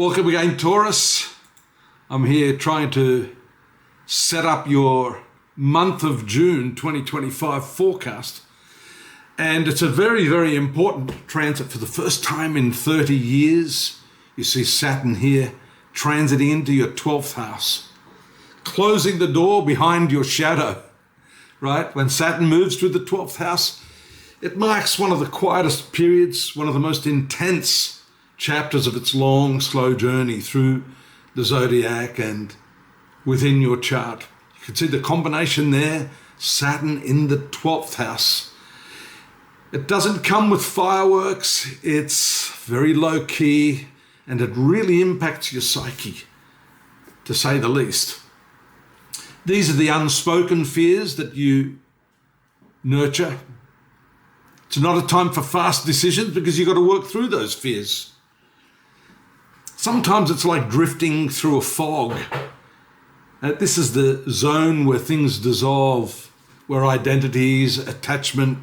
Welcome again, Taurus. I'm here trying to set up your month of June 2025 forecast. And it's a very, very important transit for the first time in 30 years. You see Saturn here transiting into your 12th house, closing the door behind your shadow, right? When Saturn moves through the 12th house, it marks one of the quietest periods, one of the most intense chapters of its long, slow journey through the zodiac and within your chart. You can see the combination there, Saturn in the 12th house. It doesn't come with fireworks, it's very low key, and it really impacts your psyche, to say the least. These are the unspoken fears that you nurture. It's not a time for fast decisions because you've got to work through those fears. Sometimes it's like drifting through a fog. This is the zone where things dissolve, where identities, attachment,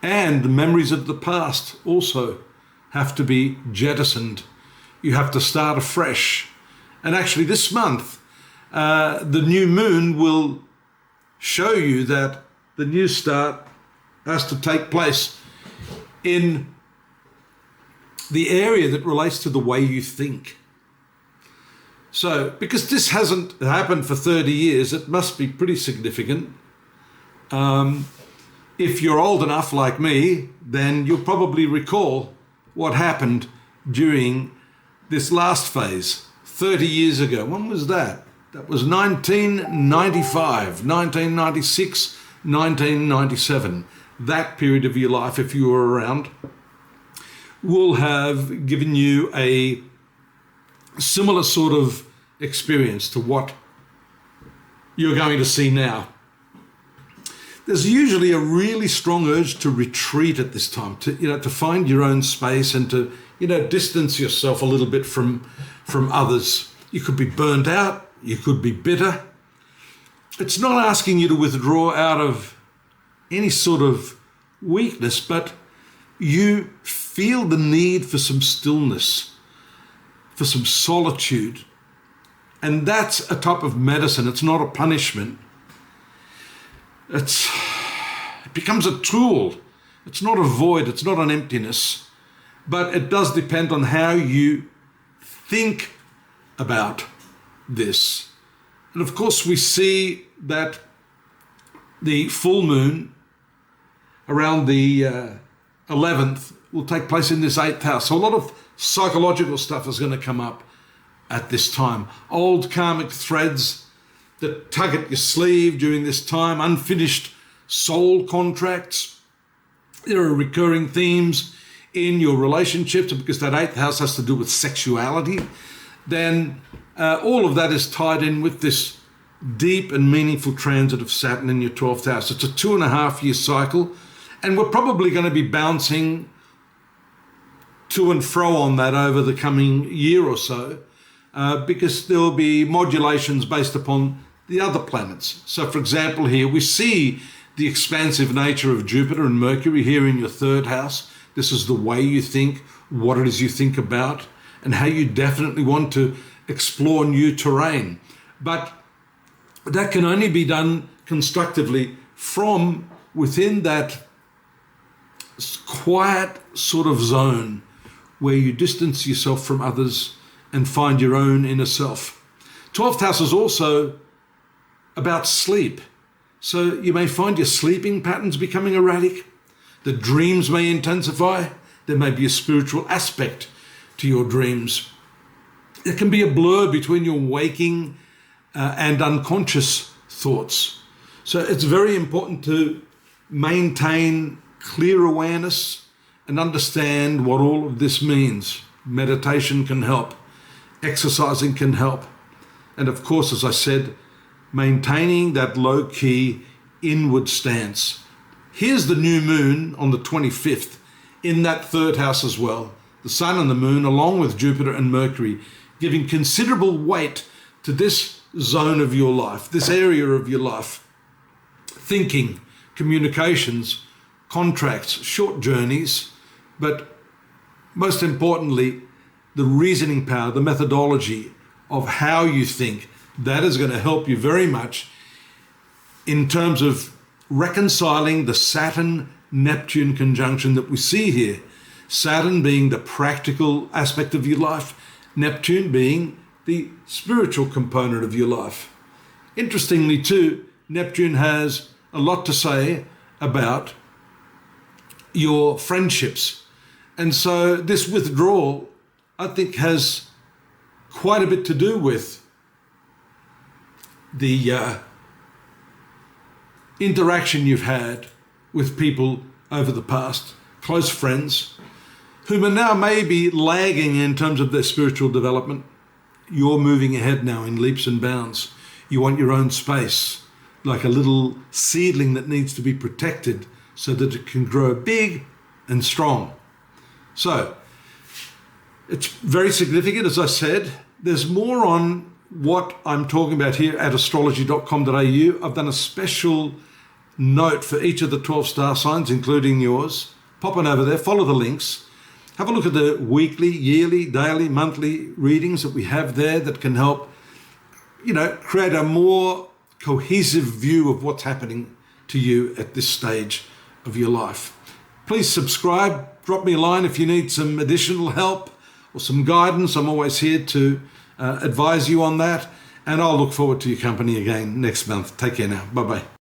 and memories of the past also have to be jettisoned. You have to start afresh. And actually this month, the new moon will show you that the new start has to take place in the area that relates to the way you think. So, because this hasn't happened for 30 years, it must be pretty significant. If you're old enough like me, then you'll probably recall what happened during this last phase 30 years ago. When was that? That was 1995, 1996, 1997. That period of your life, if you were around, will have given you a similar sort of experience to what you're going to see now. There's usually a really strong urge to retreat at this time, to find your own space and to, distance yourself a little bit from others. You could be burnt out, you could be bitter. It's not asking you to withdraw out of any sort of weakness, but you feel the need for some stillness, for some solitude. And that's a type of medicine. It's not a punishment. It becomes a tool. It's not a void. It's not an emptiness. But it does depend on how you think about this. And of course, we see that the full moon around the 11th will take place in this 8th house. So a lot of psychological stuff is going to come up at this time. Old karmic threads that tug at your sleeve during this time, unfinished soul contracts. There are recurring themes in your relationships, because that 8th house has to do with sexuality. Then all of that is tied in with this deep and meaningful transit of Saturn in your 12th house. It's a 2.5 year cycle, and we're probably going to be bouncing to and fro on that over the coming year or so, because there will be modulations based upon the other planets. So for example, here we see the expansive nature of Jupiter and Mercury here in your 3rd house. This is the way you think, what it is you think about, and how you definitely want to explore new terrain. But that can only be done constructively from within that quiet sort of zone where you distance yourself from others and find your own inner self. 12th house is also about sleep. So you may find your sleeping patterns becoming erratic. The dreams may intensify. There may be a spiritual aspect to your dreams. There can be a blur between your waking and unconscious thoughts. So it's very important to maintain clear awareness and understand what all of this means. Meditation can help. Exercising can help. And of course, as I said, maintaining that low-key inward stance. Here's the new moon on the 25th in that 3rd house as well. The sun and the moon, along with Jupiter and Mercury, giving considerable weight to this zone of your life, this area of your life. Thinking, communications, contracts, short journeys, but most importantly, the reasoning power, the methodology of how you think, that is going to help you very much in terms of reconciling the Saturn-Neptune conjunction that we see here. Saturn being the practical aspect of your life, Neptune being the spiritual component of your life. Interestingly too, Neptune has a lot to say about your friendships. And so this withdrawal, I think, has quite a bit to do with the interaction you've had with people over the past, close friends, whom are now maybe lagging in terms of their spiritual development. You're moving ahead now in leaps and bounds. You want your own space, like a little seedling that needs to be protected so that it can grow big and strong. So it's very significant, as I said. There's more on what I'm talking about here at astrology.com.au. I've done a special note for each of the 12 star signs, including yours. Pop on over there, follow the links. Have a look at the weekly, yearly, daily, monthly readings that we have there that can help, create a more cohesive view of what's happening to you at this stage of your life. Please subscribe. Drop me a line if you need some additional help or some guidance. I'm always here to advise you on that. And I'll look forward to your company again next month. Take care now. Bye-bye.